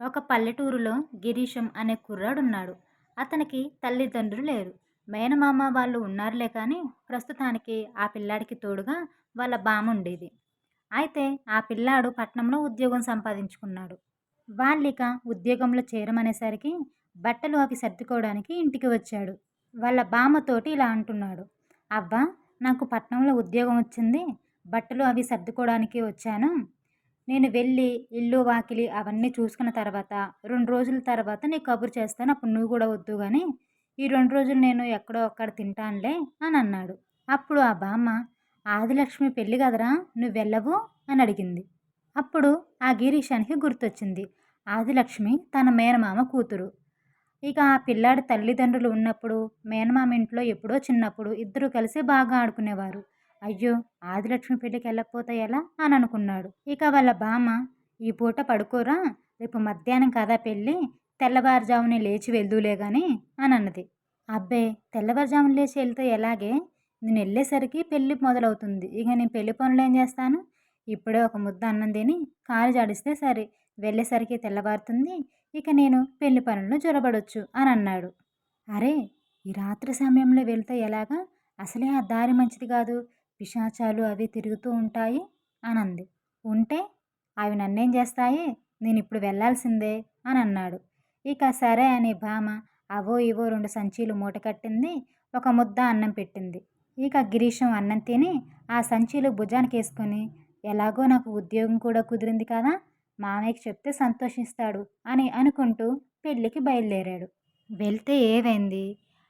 ఒక పల్లెటూరులో గిరీశం అనే కుర్రాడున్నాడు. అతనికి తల్లిదండ్రులు లేరు. మేనమామ వాళ్ళు ఉన్నారులే కానీ ప్రస్తుతానికి ఆ పిల్లాడికి తోడుగా వాళ్ళ బామ్ముండేది. అయితే ఆ పిల్లాడు పట్నంలో ఉద్యోగం సంపాదించుకున్నాడు. వాళ్ళిక ఉద్యోగంలో చేరమనేసరికి బట్టలు అవి సర్దుకోవడానికి ఇంటికి వచ్చాడు. వాళ్ళ బామ్మతోటి ఇలా అంటున్నాడు. అవ్వా, నాకు పట్నంలో ఉద్యోగం వచ్చింది. బట్టలు అవి సర్దుకోవడానికి వచ్చాను. నేను వెళ్ళి ఇల్లు వాకిలి అవన్నీ చూసుకున్న తర్వాత 2 రోజుల తర్వాత నీకు కబురు చేస్తాను. అప్పుడు నువ్వు కూడా వద్దు గానీ ఈ 2 రోజులు నేను ఎక్కడో అక్కడ తింటానులే అని అన్నాడు. అప్పుడు ఆ బామ్మ, ఆదిలక్ష్మి పెళ్ళి కదరా, నువ్వెళ్ళవు అని అడిగింది. అప్పుడు ఆ గిరీశానికి గుర్తొచ్చింది. ఆదిలక్ష్మి తన మేనమామ కూతురు. ఇక ఆ పిల్లాడి తల్లిదండ్రులు ఉన్నప్పుడు మేనమామ ఇంట్లో ఎప్పుడో చిన్నప్పుడు ఇద్దరూ కలిసి బాగా ఆడుకునేవారు. అయ్యో, ఆదిలక్ష్మి పెళ్ళికి వెళ్ళకపోతే ఎలా అని అనుకున్నాడు. ఇక వాళ్ళ బామ్మ, ఈ పూట పడుకోరా, రేపు మధ్యాహ్నం కదా పెళ్ళి, తెల్లవారుజామునే లేచి వెళ్దూలే గాని అని అన్నది. అబ్బే, తెల్లవారుజామున లేచి వెళ్తే ఎలాగే, నేను వెళ్ళేసరికి పెళ్ళి మొదలవుతుంది. ఇక నేను పెళ్లి పనులు ఏం చేస్తాను? ఇప్పుడే ఒక ముద్ద అన్నం తిని కాలు జాడిస్తే సరే, వెళ్ళేసరికి తెల్లవారుతుంది. ఇక నేను పెళ్లి పనులను జొరబడొచ్చు అని అన్నాడు. అరే, ఈ రాత్రి సమయంలో వెళ్తే ఎలాగా, అసలే ఆ దారి మంచిది కాదు, పిశాచాలు అవి తిరుగుతూ ఉంటాయి అని అంది. ఉంటే అవి నన్నేం చేస్తాయి, నేను ఇప్పుడు వెళ్ళాల్సిందే అని అన్నాడు. ఇక సరే అని భామ అవో ఇవో 2 సంచీలు మూట కట్టింది. ఒక ముద్ద అన్నం పెట్టింది. ఇక గిరీశం అన్నం తిని ఆ సంచీలు భుజానికి వేసుకొని, ఎలాగో నాకు ఉద్యోగం కూడా కుదిరింది కదా, మామయ్యకి చెప్తే సంతోషిస్తాడు అని అనుకుంటూ పెళ్ళికి బయలుదేరాడు. వెళ్తే ఏవైంది,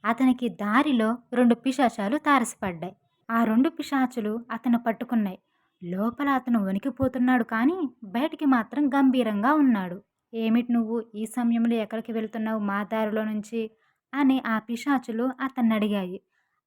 అతనికి దారిలో 2 పిశాచాలు తారసపడ్డాయి. ఆ 2 పిశాచులు అతను పట్టుకున్నాయి. లోపల అతను వణికిపోతున్నాడు కానీ బయటికి మాత్రం గంభీరంగా ఉన్నాడు. ఏమిటి నువ్వు ఈ సమయంలో ఎక్కడికి వెళ్తున్నావు మా దారిలో నుంచి అని ఆ పిశాచులు అతన్ని అడిగాయి.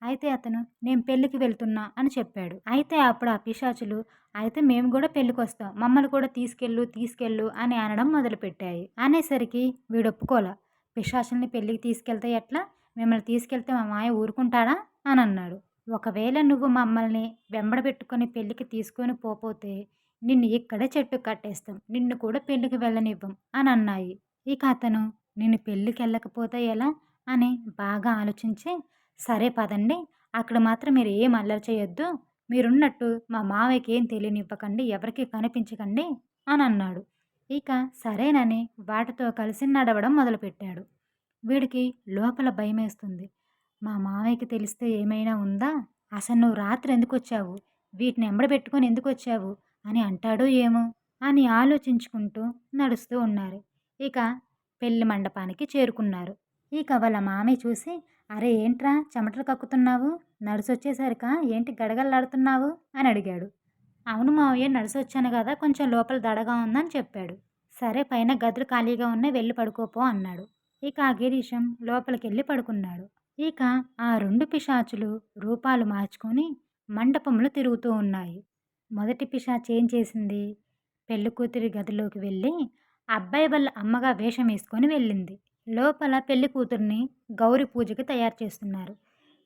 అయితే అతను నేను పెళ్ళికి వెళ్తున్నా అని చెప్పాడు. అయితే అప్పుడు ఆ పిశాచులు, అయితే మేము కూడా పెళ్ళికొస్తాం, మమ్మల్ని కూడా తీసుకెళ్ళు తీసుకెళ్ళు అని అనడం మొదలుపెట్టాయి. అనేసరికి వీడు ఒప్పుకోలా. పిశాచుల్ని పెళ్ళికి తీసుకెళ్తే ఎట్లా, మిమ్మల్ని తీసుకెళ్తే మా మాయ ఊరుకుంటాడా అని అన్నాడు. ఒకవేళ నువ్వు మమ్మల్ని వెంబడబెట్టుకొని పెళ్ళికి తీసుకొని పోతే నిన్ను ఇక్కడే చెట్టు కట్టేస్తాం, నిన్ను కూడా పెళ్ళికి వెళ్ళనివ్వం అని అన్నాయి. ఇక అతను నిన్ను పెళ్ళికి వెళ్ళకపోతే ఎలా అని బాగా ఆలోచించి, సరే పదండి, అక్కడ మాత్రం మీరు ఏం అల్లరి చేయొద్దు, మీరున్నట్టు మా మావయ్యకి ఏం తెలియనివ్వకండి, ఎవరికి కనిపించకండి అని అన్నాడు. ఇక సరేనని వాటితో కలిసి నడవడం మొదలుపెట్టాడు. వీడికి లోపల భయమేస్తుంది. మా మావయ్యకి తెలిస్తే ఏమైనా ఉందా, అసలు నువ్వు రాత్రి ఎందుకు వచ్చావు, వీటిని ఎంబడబెట్టుకొని ఎందుకు వచ్చావు అని అంటాడో ఏమో అని ఆలోచించుకుంటూ నడుస్తూ ఉన్నారు. ఇక పెళ్లి మండపానికి చేరుకున్నారు. ఇక వాళ్ళ మామయ్య చూసి, అరే ఏంట్రా చెమటలు కక్కుతున్నావు, నడిసొచ్చేసరికా ఏంటి గడగడలాడుతున్నావు అని అడిగాడు. అవును మావయ్య, నడిసొచ్చాను కదా, కొంచెం లోపల దడగా ఉందని చెప్పాడు. సరే పైన గదులు ఖాళీగా ఉన్నాయి, వెళ్ళి పడుకోపో అన్నాడు. ఇక ఆ గిరీశం లోపలికెళ్ళి పడుకున్నాడు. ఇక ఆ 2 పిశాచులు రూపాలు మార్చుకొని మండపంలో తిరుగుతూ ఉన్నాయి. మొదటి పిశాచి ఏం చేసింది, పెళ్ళికూతురి గదిలోకి వెళ్ళి అబ్బాయి వాళ్ళ అమ్మగా వేషం వేసుకొని వెళ్ళింది. లోపల పెళ్లి కూతుర్ని గౌరి పూజకి తయారు చేస్తున్నారు.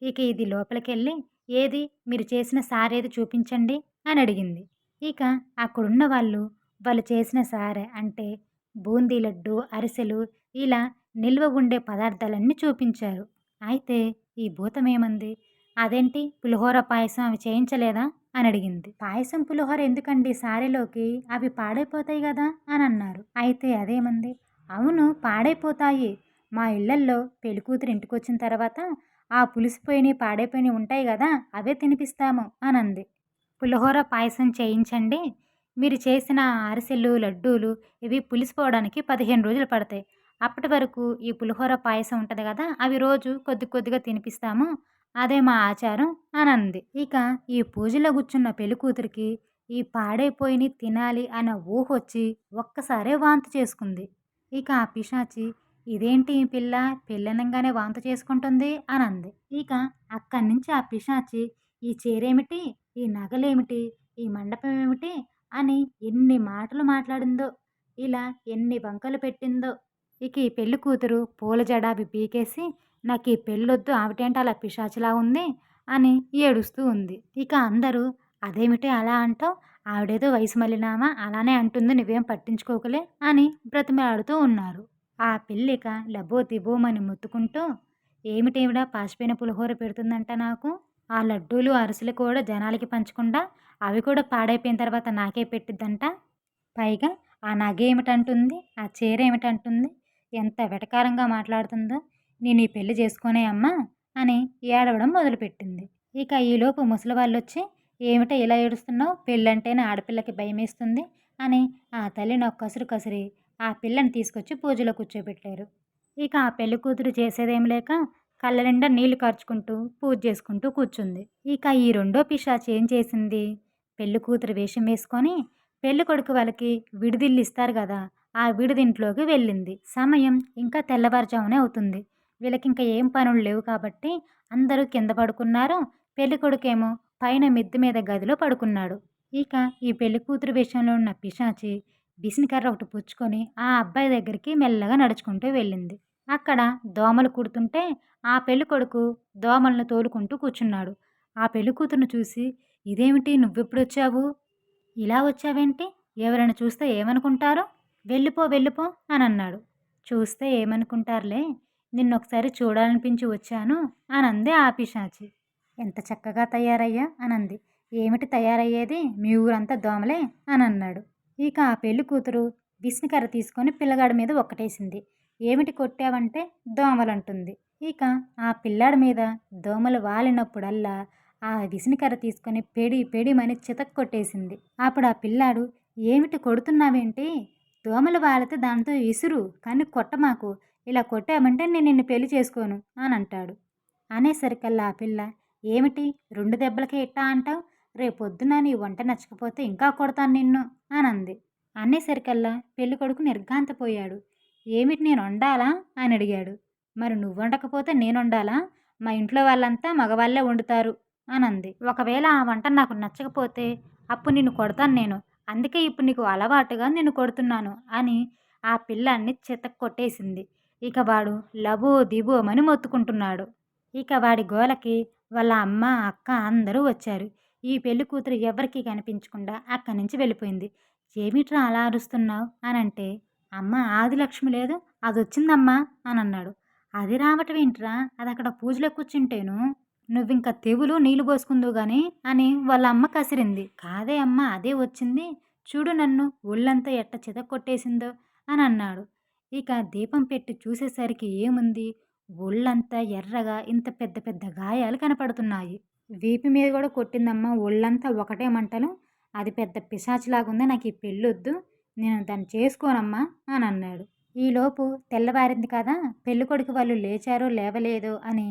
ఇక ఇది లోపలికెళ్ళి, ఏది మీరు చేసిన సారేది చూపించండి అని అడిగింది. ఇక అక్కడున్న వాళ్ళు చేసిన సారె అంటే బూందీ లడ్డు, అరిసెలు, ఇలా నిల్వ ఉండే పదార్థాలన్నీ చూపించారు. అయితే ఈ భూతమేమంది, అదేంటి పులిహోర పాయసం అవి చేయించలేదా అని అడిగింది. పాయసం పులిహోర ఎందుకండి సారెలోకి, అవి పాడైపోతాయి కదా అని అన్నారు. అయితే అదేమంది, అవును పాడైపోతాయి, మా ఇళ్లల్లో పెళ్ళికూతురు ఇంటికొచ్చిన తర్వాత ఆ పులిసిపోయినవి పాడైపోయినవి ఉంటాయి కదా, అవే తినిపిస్తాము అని అంది. పులిహోర పాయసం చేయించండి, మీరు చేసిన అరిసెలు లడ్డూలు ఇవి పులిసిపోవడానికి 15 రోజులు పడతాయి, అప్పటి వరకు ఈ పులిహోర పాయసం ఉంటుంది కదా, అవి రోజు కొద్ది కొద్దిగా తినిపిస్తాము, అదే మా ఆచారం అని అంది. ఇక ఈ పూజలో కూర్చున్న పెళ్ళికూతురికి ఈ పాడైపోయిని తినాలి అన్న ఊహొచ్చి ఒక్కసారే వాంతి చేసుకుంది. ఇక ఆ పిశాచి, ఇదేంటి ఈ పిల్ల పెళ్ళనంగానే వాంతి చేసుకుంటుంది అని అంది. ఇక అక్కడి నుంచి ఆ పిశాచి, ఈ చీరేమిటి, ఈ నగలేమిటి, ఈ మండపం ఏమిటి అని ఎన్ని మాటలు మాట్లాడిందో, ఇలా ఎన్ని వంకలు పెట్టిందో. ఇక ఈ పెళ్లి కూతురు పూల జడ అవి పీకేసి, నాకు ఈ పెళ్ళొద్దు, ఆవిటేంటి అలా పిశాచిలా ఉంది అని ఏడుస్తూ ఉంది. ఇక అందరూ, అదేమిటి అలా అంటావు, ఆవిడేదో వయసు మళ్ళినామా అలానే అంటుంది, నువ్వేం పట్టించుకోకులే అని బ్రతిమలాడుతూ ఉన్నారు. ఆ పిల్లిక లబోదిబోమని మొత్తుకుంటూ, ఏమిటేవిడా పాచిపోయిన పులిహోర పెడుతుందంట నాకు, ఆ లడ్డూలు అరిసెలు కూడా జనాలకి పంచకుండా అవి కూడా పాడైపోయిన తర్వాత నాకే పెట్టిద్దంట, పైగా ఆ నగేమిటంటుంది, ఆ చీర ఏమిటంటుంది, ఎంత వెటకారంగా మాట్లాడుతుందో, నేను ఈ పెళ్లి చేసుకోనే అమ్మా అని ఏడవడం మొదలుపెట్టింది. ఇక ఈలోపు ముసలివాళ్ళొచ్చి, ఏమిటో ఇలా ఏడుస్తున్నావు, పెళ్ళంటేనే ఆడపిల్లకి భయమేస్తుంది అని ఆ తల్లిని ఒక కసురు కసిరి ఆ పిల్లని తీసుకొచ్చి పూజలో కూర్చోబెట్టారు. ఇక ఆ పెళ్లి కూతురు చేసేదేం లేక కళ్ళ నిండా నీళ్లు కార్చుకుంటూ పూజ చేసుకుంటూ కూర్చుంది. ఇక ఈ రెండో పిశాచి ఏం చేసింది, పెళ్లి కూతురు వేషం వేసుకొని పెళ్లి కొడుకు వాళ్ళకి విడిదిల్లు ఇస్తారు కదా, ఆ విడిదింట్లోకి వెళ్ళింది. సమయం ఇంకా తెల్లవారుజామునే అవుతుంది. వీళ్ళకింక ఏం పనులు లేవు కాబట్టి అందరూ కింద పడుకున్నారు. పెళ్లి కొడుకేమో పైన మిద్దె మీద గదిలో పడుకున్నాడు. ఇక ఈ పెళ్లి కూతురు వేషంలో ఉన్న పిశాచి విసినికర్ర ఒకటి పుచ్చుకొని ఆ అబ్బాయి దగ్గరికి మెల్లగా నడుచుకుంటూ వెళ్ళింది. అక్కడ దోమలు కుడుతుంటే ఆ పెళ్లి కొడుకు దోమలను తోలుకుంటూ కూర్చున్నాడు. ఆ పెళ్లి కూతురును చూసి, ఇదేమిటి నువ్వెప్పుడొచ్చావు, ఇలా వచ్చావేంటి, ఎవరైనా చూస్తే ఏమనుకుంటారు, వెళ్ళిపో వెళ్ళిపో అని అన్నాడు. చూస్తే ఏమనుకుంటారులే, నిన్నొకసారి చూడాలనిపించి వచ్చాను అని అంది ఆ పిశాచి. ఎంత చక్కగా తయారయ్యా అనంది. ఏమిటి తయారయ్యేది, మీ ఊరంతా దోమలే అని అన్నాడు. ఇక ఆ పెళ్లి కూతురు విస్నికర్ర తీసుకొని పిల్లగాడి మీద ఒక్కటేసింది. ఏమిటి కొట్టావంటే దోమలంటుంది. ఇక ఆ పిల్లాడి మీద దోమలు వాలినప్పుడల్లా ఆ విసినికర్ర తీసుకొని పెడి పెడిమని చితక్ కొట్టేసింది. అప్పుడు ఆ పిల్లాడు, ఏమిటి కొడుతున్నావేంటి, దోమలు వాలితే దాంతో ఇసురు కానీ కొట్టమాకు, ఇలా కొట్టామంటే నేను నిన్ను పెళ్లి చేసుకోను అని అంటాడు. అనేసరికల్లా ఆ పిల్ల, ఏమిటి 2 దెబ్బలకే ఇట్టా అంటావు, రేపొద్దున నీ వంట నచ్చకపోతే ఇంకా కొడతాను నిన్ను అని అంది. అనేసరికల్లా పెళ్ళికొడుకు నిర్ఘాంతపోయాడు. ఏమిటి నేను వండాలా అని అడిగాడు. మరి నువ్వు వండకపోతే నేను వండాలా, మా ఇంట్లో వాళ్ళంతా మగవాళ్ళే వండుతారు అని అంది. ఒకవేళ ఆ వంట నాకు నచ్చకపోతే అప్పుడు నిన్ను కొడతాను నేను, అందుకే ఇప్పుడు నీకు అలవాటుగా నిన్ను కొడుతున్నాను అని ఆ పిల్లాన్ని చితక్ కొట్టేసింది. ఇక వాడు లబో దిబోమని మొత్తుకుంటున్నాడు. ఇక వాడి గోలకి వాళ్ళ అమ్మ అక్క అందరూ వచ్చారు. ఈ పెళ్లి కూతురు ఎవరికీ కనిపించకుండా అక్కడి నుంచి వెళ్ళిపోయింది. ఏమిట్రా అలా అరుస్తున్నావు అని అంటే, అమ్మ ఆదిలక్ష్మి లేదు, అదొచ్చిందమ్మా అని అన్నాడు. అది రావటం ఏంట్రా, అది అక్కడ పూజలో కూర్చుంటేను, నువ్వింక తెవులు నీళ్లు పోసుకుందువు గాని అని వాళ్ళ అమ్మ కసిరింది. కాదే అమ్మ అదే వచ్చింది, చూడు నన్ను ఒళ్ళంతా ఎట్ట చితక్కొట్టేసిందో అని అన్నాడు. ఇక దీపం పెట్టి చూసేసరికి ఏముంది, ఒళ్ళంతా ఎర్రగా ఇంత పెద్ద పెద్ద గాయాలు కనపడుతున్నాయి. వీపు మీద కూడా కొట్టిందమ్మా, ఒళ్ళంతా ఒకటే మంటలు, అది పెద్ద పిశాచిలాగుంది, నాకు ఈ పెళ్ళొద్దు, నేను దాన్ని చేసుకోనమ్మా అని అన్నాడు. ఈలోపు తెల్లవారింది కదా, పెళ్ళికొడుకు వాళ్ళు లేచారో లేవలేదో అని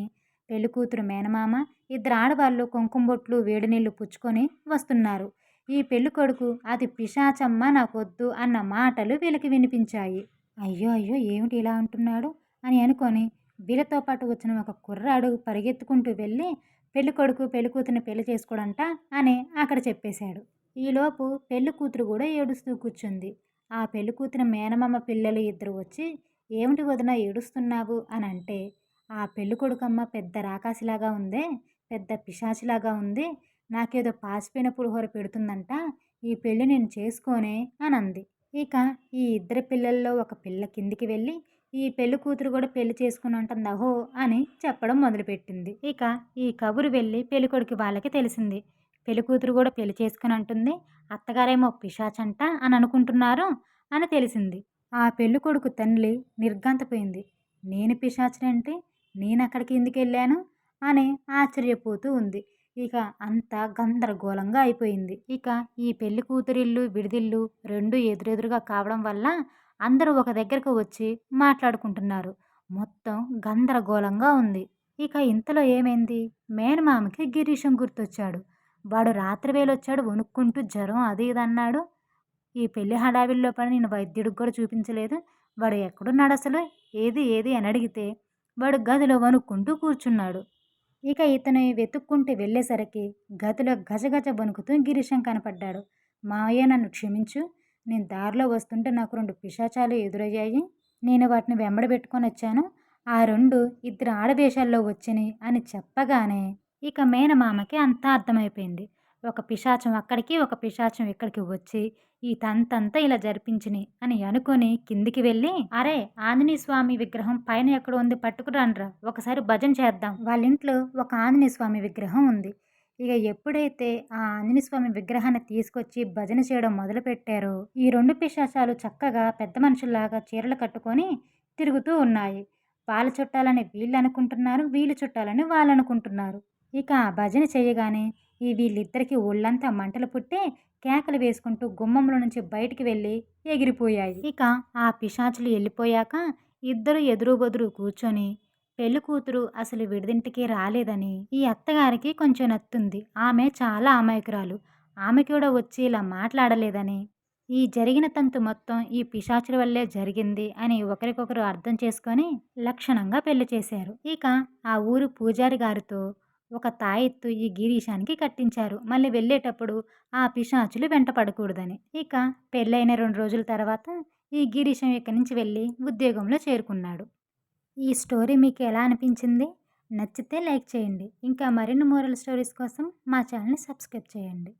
పెళ్ళికూతురు మేనమామ ఇద్దరు ఆడవాళ్ళు కుంకుమ బొట్లు వేడి నీళ్లు పుచ్చుకొని వస్తున్నారు. ఈ పెళ్ళికొడుకు అది పిశాచమ్మ నాకొద్దు అన్న మాటలు వీళ్ళకి వినిపించాయి. అయ్యో అయ్యో ఏమిటి ఇలా అంటున్నాడు అని అనుకొని వీళ్ళతో పాటు వచ్చిన ఒక కుర్రాడు పరిగెత్తుకుంటూ వెళ్ళి పెళ్ళికొడుకు పెళ్ళికూతురిని పెళ్లి చేసుకోడంట అని అక్కడ చెప్పేశాడు. ఈలోపు పెళ్ళికూతురు కూడా ఏడుస్తూ కూర్చుంది. ఆ పెళ్ళికూతురి మేనమామ పిల్లలు ఇద్దరు వచ్చి, ఏమిటి వదిన ఏడుస్తున్నావు అని అంటే, ఆ పెళ్ళికొడుకమ్మ పెద్ద రాకాసిలాగా ఉందే, పెద్ద పిశాచిలాగా ఉంది, నాకేదో పాసిపోయిన పులిహోర పెడుతుందంట, ఈ పెళ్ళి నేను చేసుకోనే అని అంది. ఇక ఈ ఇద్దరి పిల్లల్లో ఒక పిల్ల కిందికి వెళ్ళి, ఈ పెళ్లి కూతురు కూడా పెళ్లి చేసుకుని ఉంటుంది అహో అని చెప్పడం మొదలుపెట్టింది. ఇక ఈ కబురు వెళ్ళి పెళ్ళికొడుకు వాళ్ళకి తెలిసింది. పెళ్ళికూతురు కూడా పెళ్లి చేసుకుని అంటుంది, అత్తగారేమో పిశాచంట అని అనుకుంటున్నారు అని తెలిసింది. ఆ పెళ్ళికొడుకు తల్లి నిర్ఘాంతపోయింది. నేను పిశాచినేంటి, నేనక్కడికి ఎందుకు వెళ్ళాను అని ఆశ్చర్యపోతూ ఉంది. ఇక అంతా గందరగోళంగా అయిపోయింది. ఇక ఈ పెళ్లి కూతురిల్లు విడిదిల్లు రెండు ఎదురెదురుగా కావడం వల్ల అందరూ ఒక దగ్గరకు వచ్చి మాట్లాడుకుంటున్నారు. మొత్తం గందరగోళంగా ఉంది. ఇక ఇంతలో ఏమైంది, మేనమామకి గిరీశం గుర్తొచ్చాడు. వాడు రాత్రివేళొచ్చాడు వణుక్కుంటూ, జ్వరం అది ఇది అన్నాడు. ఈ పెళ్లి హడావిడిలో పడి నేను వైద్యుడికి కూడా చూపించలేదు, వాడు ఎక్కడున్నాడు అసలు, ఏది ఏది అని అడిగితే వాడు గదిలో వణుక్కుంటూ కూర్చున్నాడు. ఇక ఇతను వెతుక్కుంటూ వెళ్ళేసరికి గదిలో గజగజ వణుకుతూ గిరీశం కనపడ్డాడు. మావయ్య నన్ను క్షమించు, నేను దారిలో వస్తుంటే నాకు 2 పిశాచాలు ఎదురయ్యాయి, నేను వాటిని వెంబడబెట్టుకొని వచ్చాను, ఆ 2 ఇద్దరు ఆడవేషాల్లో వచ్చినాయి అని చెప్పగానే ఇక మేనమామకి అంతా అర్థమైపోయింది. ఒక పిశాచం అక్కడికి, ఒక పిశాచం ఇక్కడికి వచ్చి ఈ తంతంతా ఇలా జరిపించినియి అని అనుకోని కిందికి వెళ్ళి, "అరే! ఆంజనేయ స్వామి విగ్రహం పైన ఎక్కడో ఉంది పట్టుకురండ్రా! ఒకసారి భజన చేద్దాం." వాళ్ళింట్లో ఒక ఆంజనేయ స్వామి విగ్రహం ఉంది. ఇక ఎప్పుడైతే ఆ ఆంజనేయ స్వామి విగ్రహాన్ని తీసుకొచ్చి భజన చేయడం మొదలుపెట్టారో, ఈ 2 పిశాచాలు చక్కగా పెద్ద మనుషుల్లాగా చీరలు కట్టుకొని తిరుగుతూ ఉన్నాయి. వాళ్ళ చుట్టాలని వీళ్ళనుకుంటున్నారు, వీళ్ళు చుట్టాలని వాళ్ళనుకుంటున్నారు. ఇక ఆ భజన చేయగానే వీళ్ళిద్దరికీ ఒళ్ళంతా మంటలు పుట్టి కేకలు వేసుకుంటూ గుమ్మంలో నుంచి బయటికి వెళ్ళి ఎగిరిపోయాయి. ఇక ఆ పిశాచులు వెళ్ళిపోయాక ఇద్దరు ఎదురు బెదురు కూర్చొని పెళ్లి కూతురు అసలు విడిదింటికి రాలేదని ఈ అత్తగారికి కొంచెం నత్తుంది. ఆమె చాలా అమాయకురాలు. ఆమె కూడా వచ్చి ఇలా మాట్లాడలేదని, ఈ జరిగిన తంతు మొత్తం ఈ పిశాచుల వల్లే జరిగింది అని ఒకరికొకరు అర్థం చేసుకొని లక్షణంగా పెళ్లి చేశారు. ఇక ఆ ఊరు పూజారి గారితో ఒక తాయెత్తు ఈ గిరీశానికి కట్టించారు. మళ్ళీ వెళ్ళేటప్పుడు ఆ పిశాచులు వెంట పడకూడదని. ఇక పెళ్ళైన 2 రోజుల తర్వాత ఈ గిరీశం ఇక్కడి నుంచి వెళ్ళి ఉద్యోగంలో చేరుకున్నాడు. ఈ స్టోరీ మీకు ఎలా అనిపించింది? నచ్చితే లైక్ చేయండి. ఇంకా మరిన్ని మోరల్ స్టోరీస్ కోసం మా ఛానల్‌ని సబ్స్క్రైబ్ చేయండి.